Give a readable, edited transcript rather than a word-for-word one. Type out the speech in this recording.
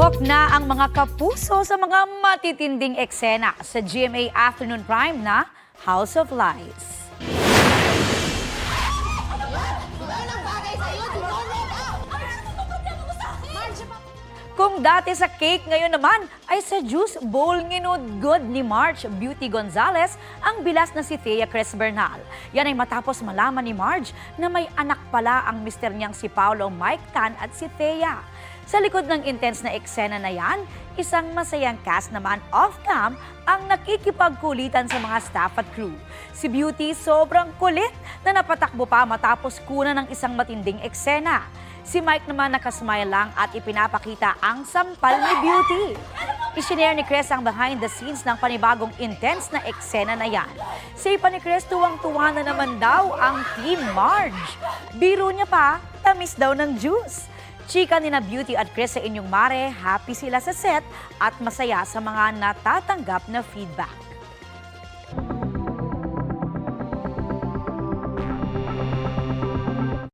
Subok na ang mga kapuso sa mga matitinding eksena sa GMA Afternoon Prime na House of Lies. Kung dati sa cake, ngayon naman ay sa juice bowl nginudgod ni Marge Beauty Gonzalez ang bilas na si Thea Cris Bernal. Yan ay matapos malaman ni Marge na may anak pala ang mister niyang si Paolo Mike Tan at si Thea. Sa likod ng intense na eksena na yan, isang masayang cast naman off-cam ang nakikipagkulitan sa mga staff at crew. Si Beauty sobrang kulit na napatakbo pa matapos kunan ng isang matinding eksena. Si Mike naman nakasmile lang at ipinapakita ang sampal ni Beauty. Isinare ni Cris ang behind the scenes ng panibagong intense na eksena na yan. Say pa ni Cris, tuwang-tuwa na naman daw ang Team Marge. Biro niya pa, tamis daw ng juice. Chika ni na Beauty at Cris sa Inyong Mare, happy sila sa set at masaya sa mga natatanggap na feedback.